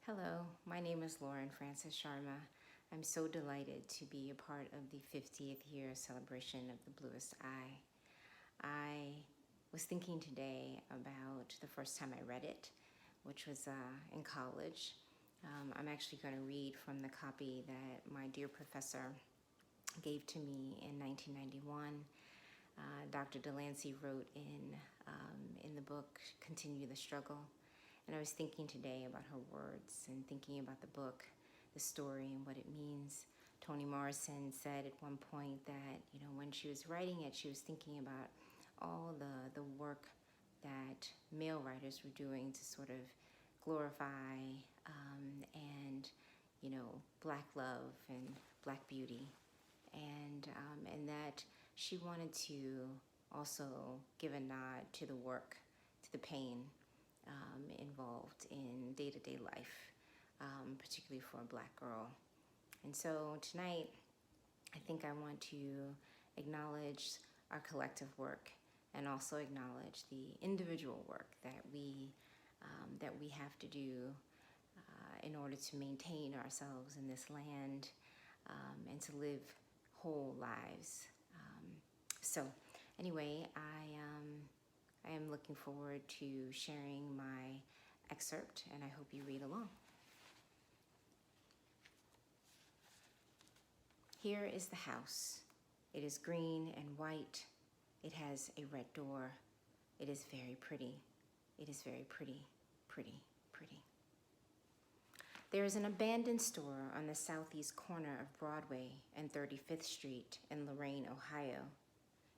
Hello, my name is Francis-Sharma. I'm so delighted to be a part of the 50th year celebration of the Bluest Eye. I was thinking today about the first time I read it, which was in college. I'm actually going to read from the copy that my dear professor gave to me in 1991. Dr. Delancey wrote in the book, Continue the Struggle. And I was thinking today about her words and thinking about the book, the story, and what it means. Toni Morrison said at one point that, when she was writing it, she was thinking about all the work that male writers were doing to sort of glorify and black love and black beauty, and that she wanted to also give a nod to the work, to the pain involved in day-to-day life, particularly for a black girl. And so tonight, I think I want to acknowledge our collective work and also acknowledge the individual work that we have to do in order to maintain ourselves in this land and to live whole lives. So anyway, I am looking forward to sharing my excerpt, and I hope you read along. Here is the house. It is green and white. It has a red door. It is very pretty. It is very pretty, pretty, pretty. There is an abandoned store on the southeast corner of Broadway and 35th Street in Lorain, Ohio.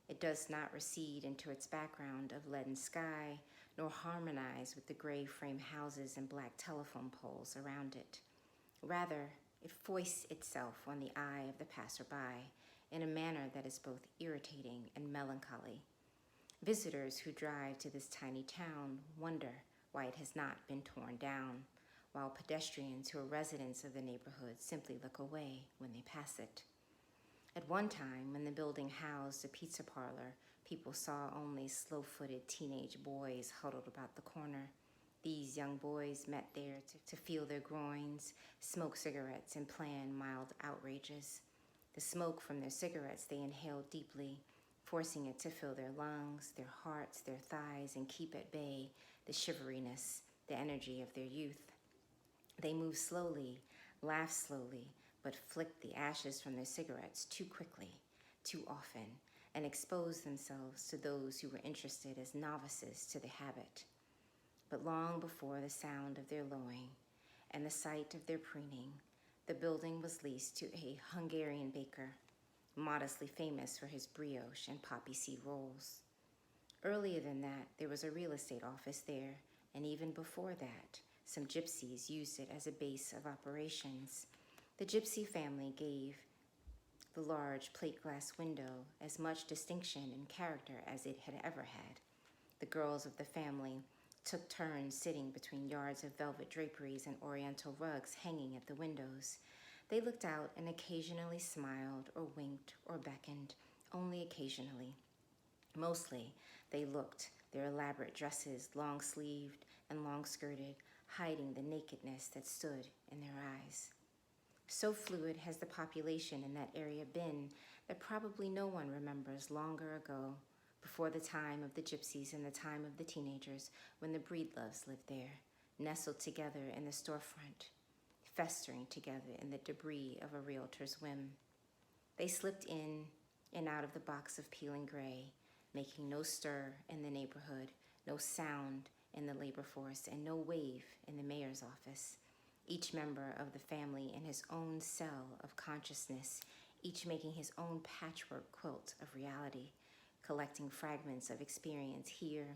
It does not recede into its background of leaden sky, nor harmonize with the gray frame houses and black telephone poles around it. Rather, it foists itself on the eye of the passerby in a manner that is both irritating and melancholy. Visitors who drive to this tiny town wonder why it has not been torn down, while pedestrians who are residents of the neighborhood simply look away when they pass it. At one time, when the building housed a pizza parlor, people saw only slow-footed teenage boys huddled about the corner. These young boys met there to feel their groins, smoke cigarettes, and plan mild outrages. The smoke from their cigarettes they inhaled deeply, forcing it to fill their lungs, their hearts, their thighs, and keep at bay the shiveriness, the energy of their youth. They moved slowly, laughed slowly, but flicked the ashes from their cigarettes too quickly, too often, and exposed themselves to those who were interested as novices to the habit. But long before the sound of their lowing and the sight of their preening, the building was leased to a Hungarian baker, modestly famous for his brioche and poppy seed rolls. Earlier than that, there was a real estate office there, and even before that, some gypsies used it as a base of operations. The gypsy family gave the large plate glass window as much distinction and character as it had ever had. The girls of the family took turns sitting between yards of velvet draperies and oriental rugs hanging at the windows. They looked out and occasionally smiled or winked or beckoned, only occasionally. Mostly, they looked, their elaborate dresses long-sleeved and long-skirted, hiding the nakedness that stood in their eyes. So fluid has the population in that area been that probably no one remembers longer ago, before the time of the gypsies and the time of the teenagers, when the Breedloves lived there, nestled together in the storefront, festering together in the debris of a realtor's whim. They slipped in and out of the box of peeling gray, making no stir in the neighborhood, no sound in the labor force, and no wave in the mayor's office. Each member of the family in his own cell of consciousness, each making his own patchwork quilt of reality, collecting fragments of experience here,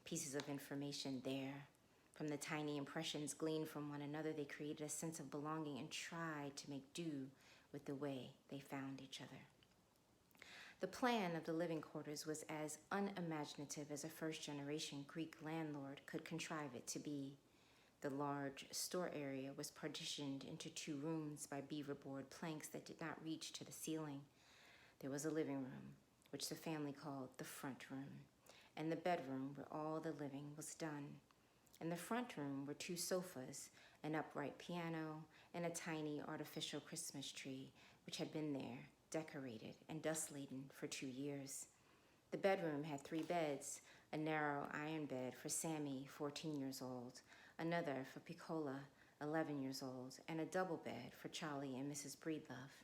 pieces of information there. From the tiny impressions gleaned from one another, they created a sense of belonging and tried to make do with the way they found each other. The plan of the living quarters was as unimaginative as a first-generation Greek landlord could contrive it to be. The large store area was partitioned into 2 rooms by beaverboard planks that did not reach to the ceiling. There was a living room, which the family called the front room, and the bedroom where all the living was done. In the front room were 2 sofas, an upright piano, and a tiny artificial Christmas tree, which had been there, decorated and dust-laden for 2 years. The bedroom had 3 beds, a narrow iron bed for Sammy, 14 years old, another for Piccola, 11 years old, and a double bed for Charlie and Mrs. Breedlove.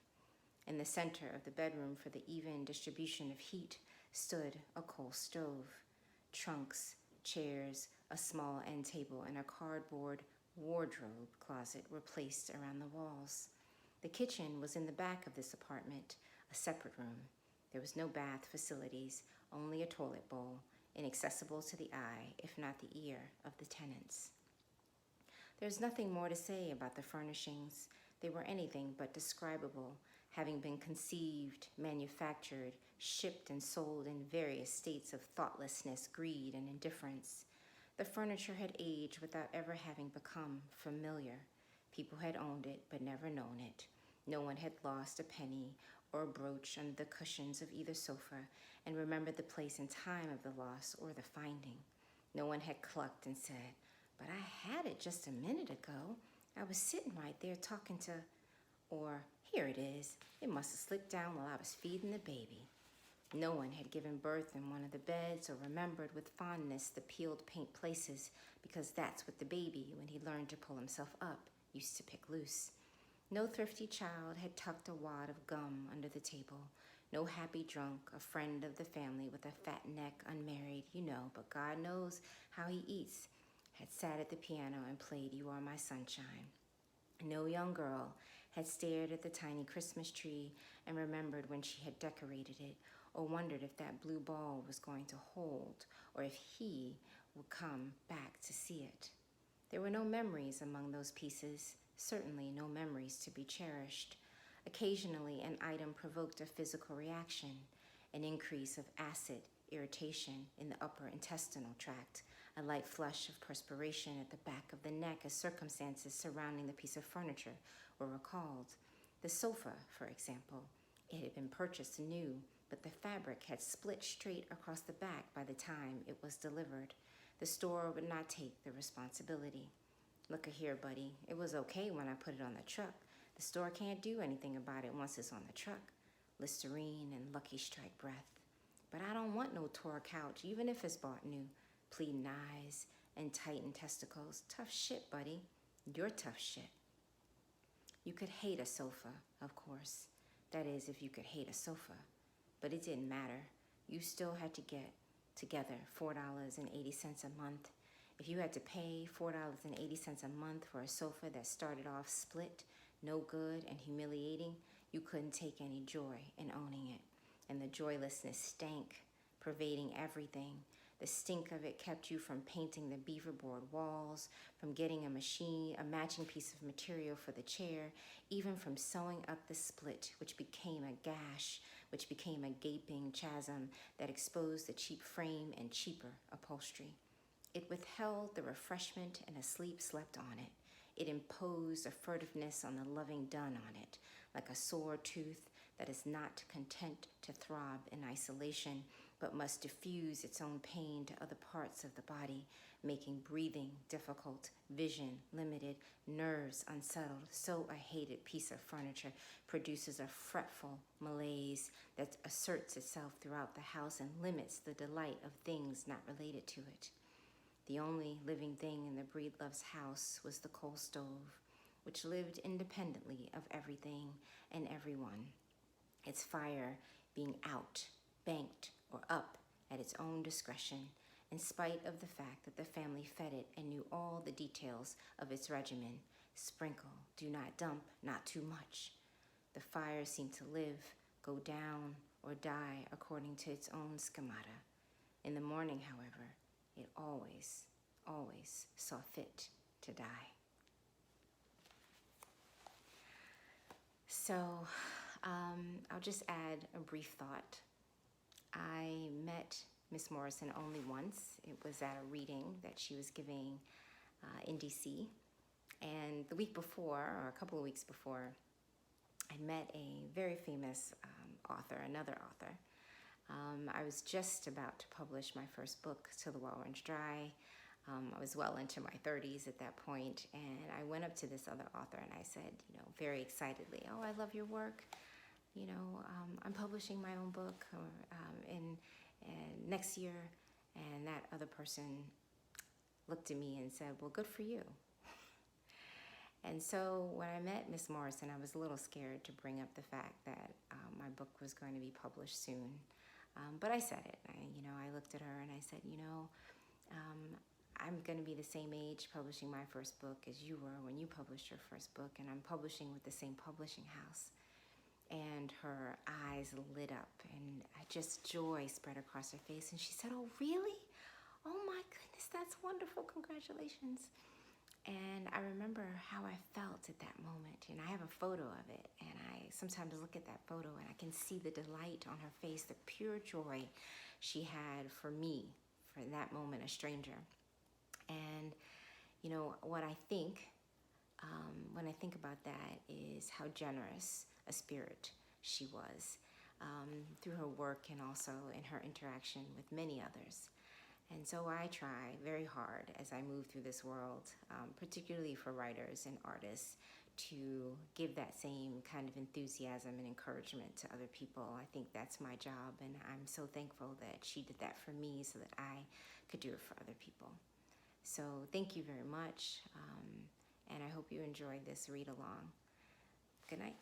In the center of the bedroom, for the even distribution of heat, stood a coal stove. Trunks, chairs, a small end table, and a cardboard wardrobe closet were placed around the walls. The kitchen was in the back of this apartment, a separate room. There was no bath facilities, only a toilet bowl, inaccessible to the eye, if not the ear, of the tenants. There's nothing more to say about the furnishings. They were anything but describable, having been conceived, manufactured, shipped, and sold in various states of thoughtlessness, greed, and indifference. The furniture had aged without ever having become familiar. People had owned it, but never known it. No one had lost a penny or a brooch under the cushions of either sofa and remembered the place and time of the loss or the finding. No one had clucked and said, "But I had it just a minute ago. I was sitting right there talking to," or, "Here it is. It must have slipped down while I was feeding the baby." No one had given birth in one of the beds or remembered with fondness the peeled paint places, because that's what the baby, when he learned to pull himself up, used to pick loose. No thrifty child had tucked a wad of gum under the table. No happy drunk, a friend of the family with a fat neck, unmarried, you know, but God knows how he eats, had sat at the piano and played "You Are My Sunshine." No young girl had stared at the tiny Christmas tree and remembered when she had decorated it, or wondered if that blue ball was going to hold, or if he would come back to see it. There were no memories among those pieces, certainly no memories to be cherished. Occasionally, an item provoked a physical reaction, an increase of acid irritation in the upper intestinal tract, a light flush of perspiration at the back of the neck as circumstances surrounding the piece of furniture were recalled. The sofa, for example, it had been purchased new, but the fabric had split straight across the back by the time it was delivered. The store would not take the responsibility. "Look-a-here, buddy, it was okay when I put it on the truck. The store can't do anything about it once it's on the truck." Listerine and Lucky Strike breath. "But I don't want no tore couch, even if it's bought new." Pleading eyes and tightened testicles. "Tough shit, buddy. You're tough shit." You could hate a sofa, of course. That is, if you could hate a sofa. But it didn't matter. You still had to get together $4.80 a month. If you had to pay $4.80 a month for a sofa that started off split, no good, and humiliating, you couldn't take any joy in owning it. And the joylessness stank, pervading everything. The stink of it kept you from painting the beaverboard walls, from getting a matching piece of material for the chair, even from sewing up the split, which became a gash, which became a gaping chasm that exposed the cheap frame and cheaper upholstery. It withheld the refreshment and a sleep slept on it. It imposed a furtiveness on the loving done on it, like a sore tooth that is not content to throb in isolation, but must diffuse its own pain to other parts of the body, making breathing difficult, vision limited, nerves unsettled. So a hated piece of furniture produces a fretful malaise that asserts itself throughout the house and limits the delight of things not related to it. The only living thing in the Breedloves' house was the coal stove, which lived independently of everything and everyone, its fire being out, banked, or up at its own discretion, in spite of the fact that the family fed it and knew all the details of its regimen. Sprinkle, do not dump, not too much. The fire seemed to live, go down, or die according to its own schemata. In the morning, however, it always saw fit to die. So I'll just add a brief thought. I met Miss Morrison only once. It was at a reading that she was giving in DC. And the week before, or a couple of weeks before, I met a very famous author, another author. I was just about to publish my first book, Till the Well Runs Dry. I was well into my 30s at that point, and I went up to this other author and I said, you know, very excitedly, "Oh, I love your work. You know, I'm publishing my own book in next year." And that other person looked at me and said, "Well, good for you." And so when I met Miss Morrison, I was a little scared to bring up the fact that my book was going to be published soon. But I said it. I looked at her and I said, I'm going to be the same age publishing my first book as you were when you published your first book, and I'm publishing with the same publishing house. And her eyes lit up, and just joy spread across her face. And she said, "Oh, really? Oh my goodness, that's wonderful. Congratulations." And I remember how I felt at that moment, and I have a photo of it, and I sometimes look at that photo and I can see the delight on her face, the pure joy she had for me, for that moment, a stranger. And what I think when I think about that is how generous a spirit she was through her work and also in her interaction with many others. And so I try very hard as I move through this world, particularly for writers and artists, to give that same kind of enthusiasm and encouragement to other people. I think that's my job, and I'm so thankful that she did that for me so that I could do it for other people. So thank you very much, and I hope you enjoyed this read along. Good night.